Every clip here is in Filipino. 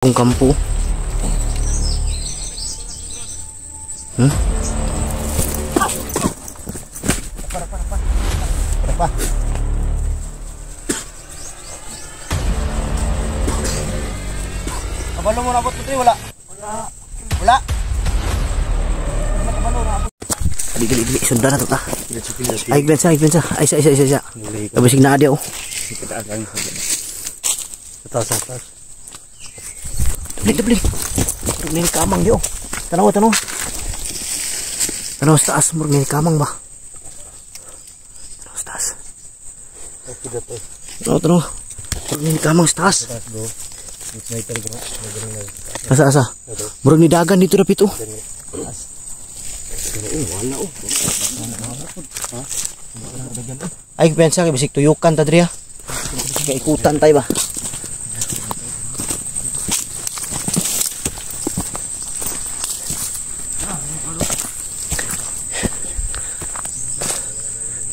Kung kampo. Pa. Kabalo mo na abot ko, wala. Wala. Dili sundan na to ta. Ay bensa. Ay sa. Kabisig na dia oh. Atas. Dibli. Ni kamang dia oh. Tanaw. Tanaw sa taas mo ni kamang ba. Tanaw sa taas. Tanaw. Ni kamang sa taas. Asa. Murag ni dagan dito dapit oh. Ay pensa kay bisik tuyukan ta diri ha. Kay ikutan tay ba.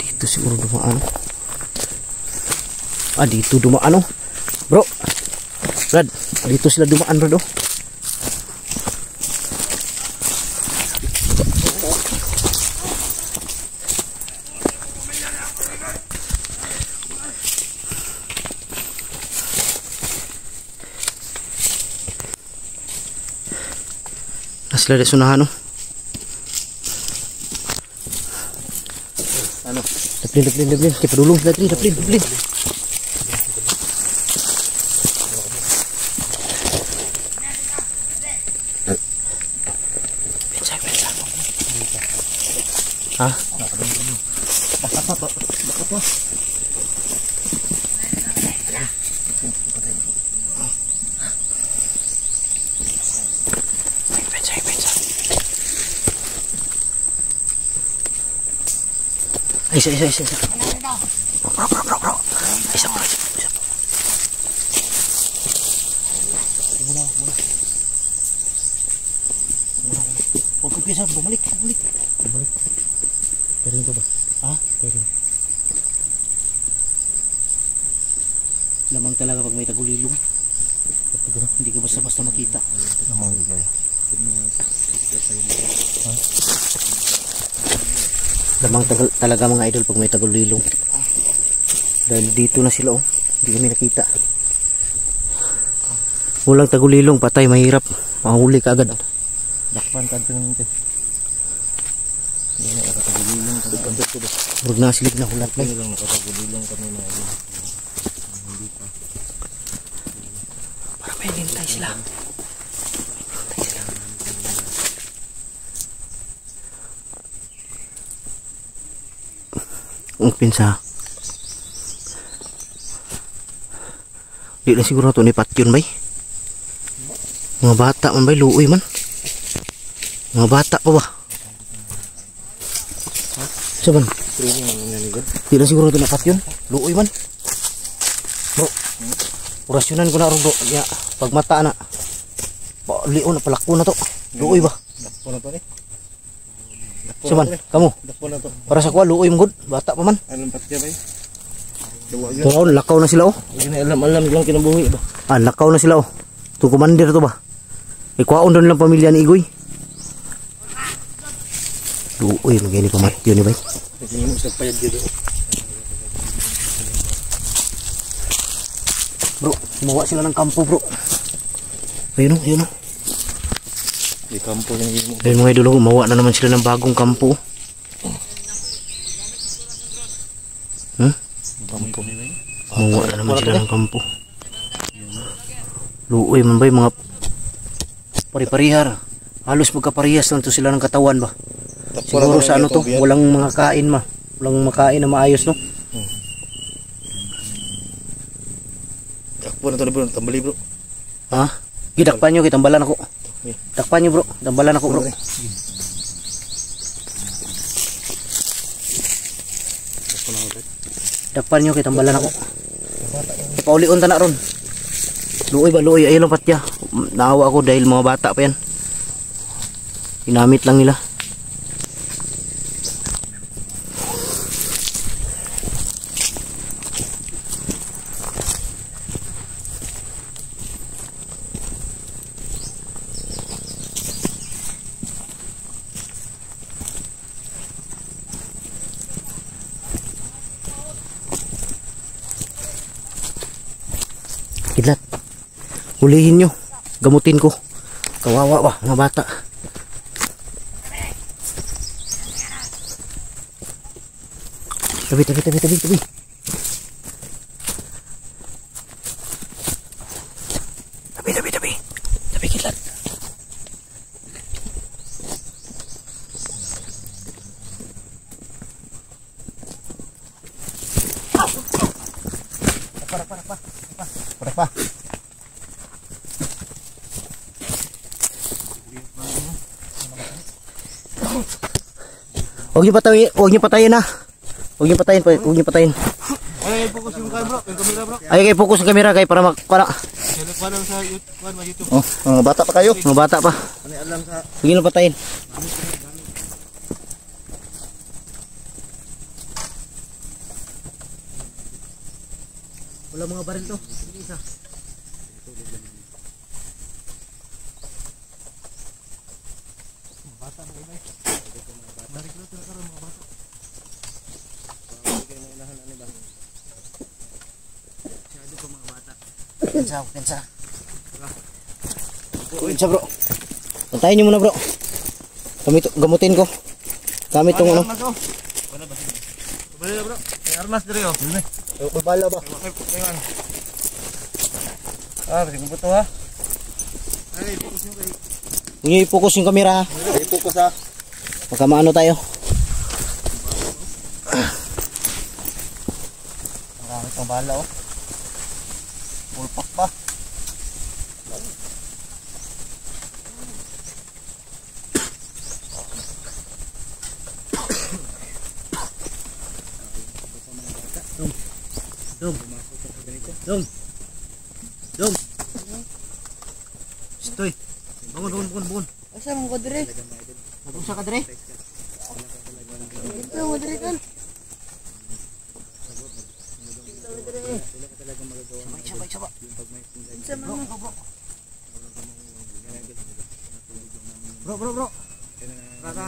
Dito siguro dumaan. Dito dumaan oh. Bro. Brad, dito sila dumaan bro. Sila di sunahan no. Ano? Daplin. Kita dulu daplin. Pensa. Hah? Bakat. Isa. Bro. Isa. Mula. Huwag kang piyasa, bumalik. Pwede ito ba? Ha? Pwede. Lamang talaga pag may tagulilong. Hindi ka basta makita. Lamang ikaw. Ha? Lamang talaga mga idol pag may tagulilong. Dahil dito na sila oh. Hindi kami nakita. Walang tagulilong, patay, mahirap. Mahuli ka agad. Dakpan ka ito nito. Hindi na nakatagulilong ka. Huwag na silig na hulat may. Hindi lang nakatagulilong kami na idol. Para may nintay sila. Ang pinsa. Di na siguro ito ni Patyon bay. Mga bata man bay, luoy man. Mga bata pa ba? Saban? Di na siguro ito ni Patyon. Luoy man. Bro, orasyonan ko na rin bro. Ya, pag mata na. Lion na, palakpo na to. Luoy ba? Dakpo na to eh. Saban, kamu? Dakpo na to. Para sa kuha, luoy mo good. Bata pa man. Anong patya ba eh? Tungkaw, lakaw na sila oh. Hindi na alam lang kinabuhi ba? Lakaw na sila oh. Itong commander to ba? Ikwaon doon lang pamilya ni Igoy. Uy, magiging pamatyo ni bay. Hindi mo sa payag dito. Bro, gumawa sila ng kampo bro. Ayun oh. Di kampo yung mo. Ayun mga idol, gumawa na naman sila ng bagong kampo. Kampo. Gumawa na naman sila ng kampo. Luoy man bay, mga pari-parihar. Halos magkaparihas lang to sila ng katawan ba. Siguro sa ano to, walang mga kain ma. Walang makain na maayos no. Dakpo na to bro, tambali bro. Ha? Gidakpan nyo, kitambalan ako. Dakpan nyo bro, tambalan ako bro. Dakpan nyo, kitambalan ako. Paulion ta na ron. Luoy ba, luoy, ayun lang patya. Naawa ako dahil mga bata pa yan. Ginamit lang nila. Hulihin nyo. Gamutin ko. Kawawa ba, mga bata. Tabi. Tabi kidlat. Para. Huwag niyo patayin na. Huwag niyo patayin. Ay, fokus yung camera, yung camera bro. Ay, fokus ang camera kay para Paano sa YouTube? Oh, mga bata pa kayo. Mga bata pa. Ano alam sa Huwag niyo patayin. Wala mga baril to. Isa. Bata na kayo. Balik na ito mga bata. Masyado pa mga bata. Pensa bro. Pantayin niyo muna bro. Gamutin ko. Gamit tong ano. Balik na bro. May armas diri oh. May bala ba? Kasi ko to ha. Ay, fokus nyo kayo. Huwag niyo i-focus yung camera ha. Ay, fokus ha. Baka maano tayo. Marami pang bala oh. Full pack pa. Dong. Stoy. Bangun. Asa mo ko dire? Nag-usa ka dire? Ito mo dire kan. Sabay. Isa man. Bro. Raka.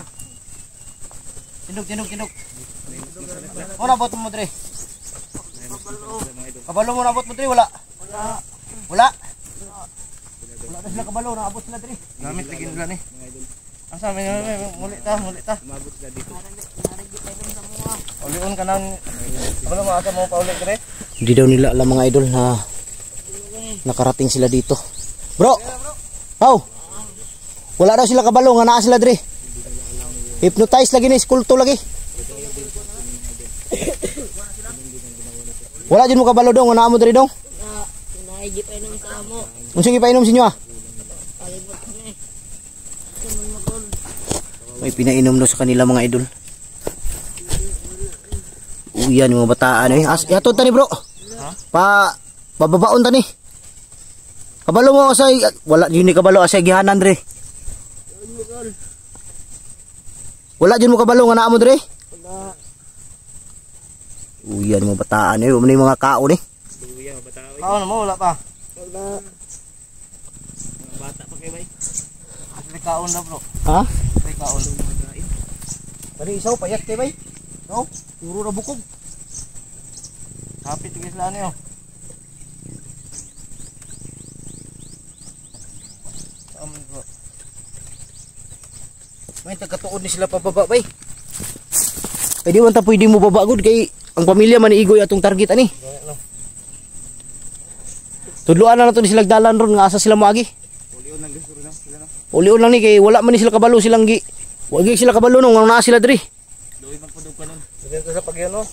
Tindog. Wala bot mo dire. Kabalo mo nabot mo dire wala. Wala na sila kabalo, naabot sila dire. Gamit tigin nila ni. Asa may muli ta. Umabot sila dito. Ulion ka nang kabalo mo asa mo pa uli dire. Hindi daw nila alam mga idol na nakarating sila dito. Bro. Wala daw sila kabalo, nga naa sila dire. Hypnotize lagi ni, kulto lagi. Wala din mo kabalo dong, nga naa mo dire dong. Naigi pa inom sa amo. Unsang ipainom sa inyo ah? Palibot ni. Kumun magol. May pinainom daw sa kanila mga idol. Yan yung mga bataan eh. Yato tani bro. Pababaon tani. Kabalo mo asay wala yun ni kabalo asay gihanan dre. Wala jud mo kabalo nga naa mo dre. Wala. Yan mga bataan eh. May mga kaon eh. Kaon mo wala pa. Wala. Bata pa kay bay. May kaon na bro. Ha? May kaon. Kani isaw payat kay bay. No? Puro na bukog. Kapit tigis lang niyo. Bro. May tagatuod ni sila pababa bay. Ay di man ta pwede mo babagod kay ang pamilya man iigoy atong target ani. Tudluan na to ni sila dalan ron nga asa sila moagi. Ulion lang gusto na sila na. Ulion lang ni kay wala man ni sila kabalo silang gi. Wagi sila kabalo nung naa sila diri. Luoy man pudog pa nun. Dito sa pagyan no.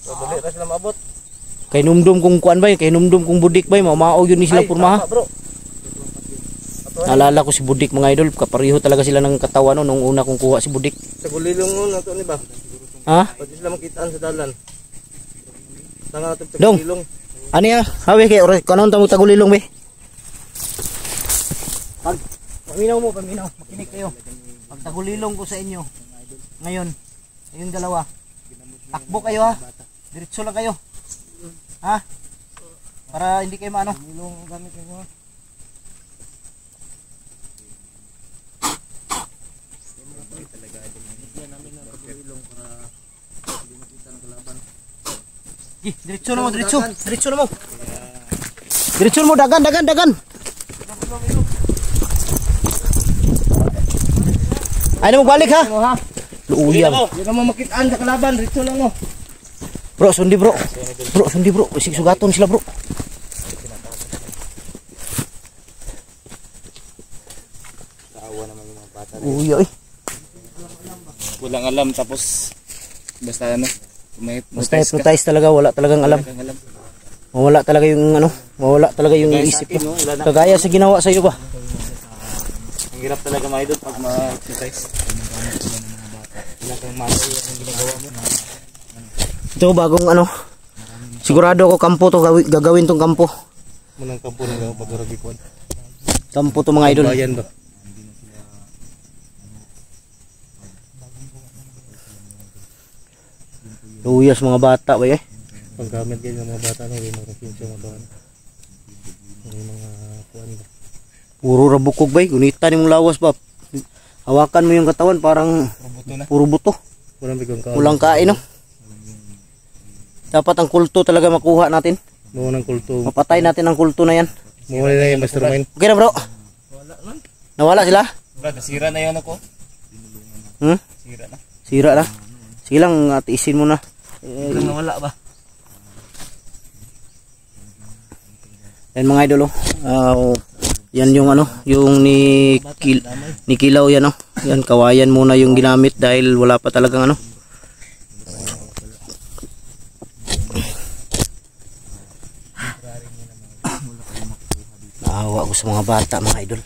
So dali ra sila maabot. Kay numdum kung kuan bay, kay numdum kung budik bay, mao yun ni sila purma. Bro. Naalala ko si Budik mga idol, kapareho talaga sila ng katawan no, nung una kong kuha si Budik. Sa gulilong nun nato ni ba? Ha? Pati sila makitaan sa dalan. Tanga nato sa Dong. gulilong. Ano ya? Hawi kay oras kanon tamo tagulilong be. Pag paminaw, makinig kayo. Pag tagulilong ko sa inyo. Ngayon, yung dalawa. Takbo kayo ha. Diretso lang kayo. Ha? Para hindi kayo maano. Gulilong gamit niyo. Diretso na mo. Diretson mo, dagan. Ay na magbalik ha. Luuyang. Hindi ka mo makitaan sa kalaban. Rito lang mo. Bro, sundi bro. Isig sugaton sila bro. Naawa naman yung mga bata. Uya eh. Walang alam tapos basta ano. Basta hypnotize talaga, wala talagang alam. Mawala talaga yung ano, mawala talaga yung isip mo. Kagaya sa ginawa sa iyo ba? Ang hirap talaga mga idol pag ma-hypnotize. Wala kang matay ang ginagawa mo. Ito bagong ano. Sigurado ako kampo to, gagawin tong kampo. Munang kampo na gawin pag-uragikuan. Kampo to mga idol. Bayan ba? Luyas mga bata ba eh. Paggamit ganyan ng mga bata no, yung mga kinsa mga bata. Yung mga kuan ba. Puro rabukog ba eh. Gunita ni mong lawas ba. Hawakan mo yung katawan parang puro buto. Walang kain no. Dapat ang kulto talaga makuha natin. Mawala ng kulto. Mapatay natin ang kulto na yan. Mawala na yung mastermind. Okay na bro. Nawala sila? Brad, nasira na yun ako. Sira na. Sira na. Sige lang, tiisin mo na. Nawala ba? Yan mga idol oh. Yan yung ano, yung ni Kilaw yan oh. Yan kawayan muna yung ginamit dahil wala pa talagang ano. Naawa ko sa mga bata mga idol.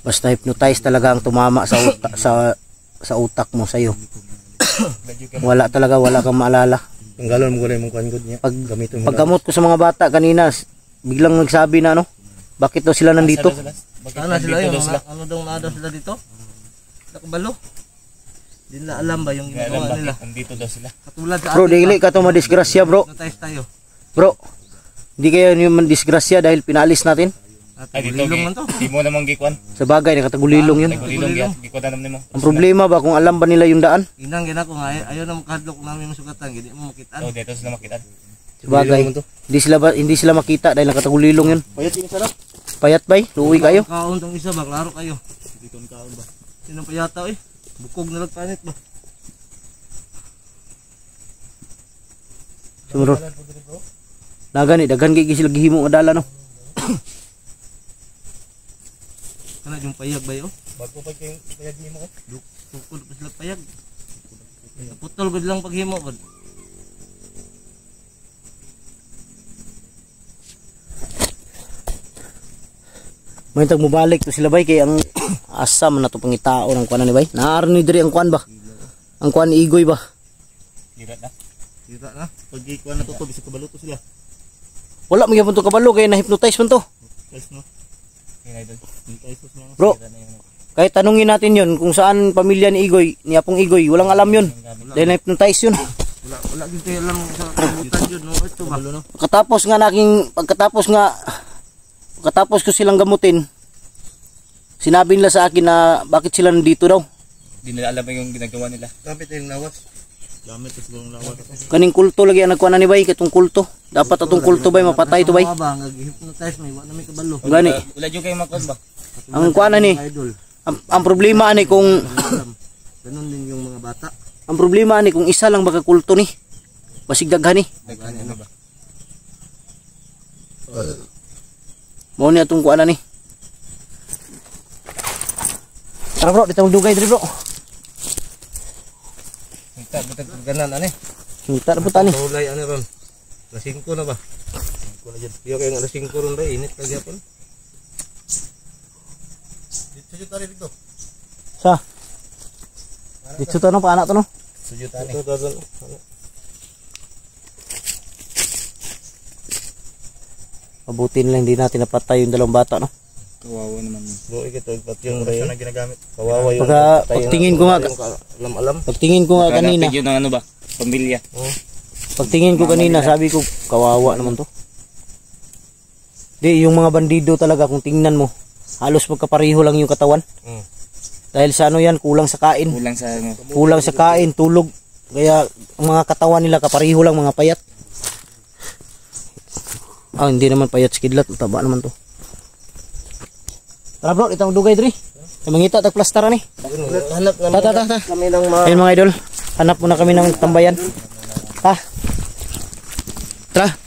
Basta hypnotize talaga ang tumama sa utak mo sa'yo. Wala talaga, wala kang maalala. Tanggalon mo gulay mong kuan-good niya. Paggamot ko sa mga bata kanina, biglang nagsabi na ano, bakit daw sila nandito? Sana sila yun, ano daw na sila dito? Nakabalo. Hindi na alam ba yung ginagawa nila? Nandito daw sila. Katulad sa Bro, dili ka to madisgrasya bro. Hypnotize tayo. Bro, hindi kayo yung madisgrasya dahil pinalis natin. Ay, dito, di mo namang gikuan. Sa bagay, nakatagulilong yun. Nagulilong yan, gikuan naman mo. Ang problema ba kung alam ba nila yung daan? Inang gina ko nga, ayaw na makadlok namin masugatan, hindi mo makitaan. Oh, dito sila makitaan. Sa bagay, hindi sila makita dahil nakatagulilong yun. Payat yung sarap. Payat ba eh? Luwi kayo? Kaon tong isa ba, klaro kayo. Dito ang kaon ba? Sinong payata eh? Bukog na nagpanit ba? Sumuro. Nagani, daghan kay sila gihimo adala no. Kana yung payag ba yo? Bago pa kay payag nimo ko. Tukod pa sila payag. Putol gud lang paghimo gud. May tag mobalik to sila bay kay ang asam na to pangitao ng kuan ni bay. Naarni diri ang kuan ba? Ang kuan igoy ba? Sira na. Sira na. Pag ikuan na to bisag kabalo to sila. Wala magyapon to kabalo kay na-hypnotize man to. Guys no. Bro, kahit tanungin natin yun kung saan pamilya ni Igoy, ni Apong Igoy, walang alam yun. Dahil na-hypnotize yun. Wala dito alam sa kabutan yun, no? Ito ba? Pagkatapos ko silang gamutin, sinabi nila sa akin na bakit sila nandito daw. Hindi nila alam yung ginagawa nila. Gamit yung lawas. Gamit yung lawas. Kaning kulto lagi ang nagkuha na ni Bay, katong kulto. Dapat atong kulto bay mapatay to bay. Nag-hypnotize may wala may kabalo. Gani. Wala jud kay makon ba? Ang kuha na ni. Ang problema ani kung ganun din yung mga bata. Ang problema ani kung isa lang baka kulto ni. Basig daghan ni. Ano ba? Mao ni atong kuha na ni. Tara bro, dito dugay diri bro. Kita ganan ani. Kita po tani. Tulay ani ron. Lasingko na ba? Lasingko na dyan. Iyo kayo nga lasingko ron ba? Init ka gyapon. Dito tari dito. Sa? Dito to no, paana to no? Sujud tani. Ito doon. Mabuti na lang hindi natin napatay yung dalawang bata no. Kawawa naman yun. Bro, ito pati yung rayon na ginagamit. Kawawa yung pagtingin ko nga alam. Pagtingin ko nga kanina. Yun ang ano ba? Pamilya. Pagtingin ko kanina, sabi ko, kawawa naman to. Di, yung mga bandido talaga, kung tingnan mo, halos magkapareho lang yung katawan. Dahil sa ano yan, kulang sa kain. Kulang sa kain, tulog. Kaya, ang mga katawan nila, kapareho lang, mga payat. Ah, hindi naman payat sa kidlat. Taba naman to. Tara bro, itang dugay diri. Mangita tag plastara ni. Hanap Ta ta ta. kami ng Ayun mga idol. Hanap muna kami ng tambayan. Ha? Tara.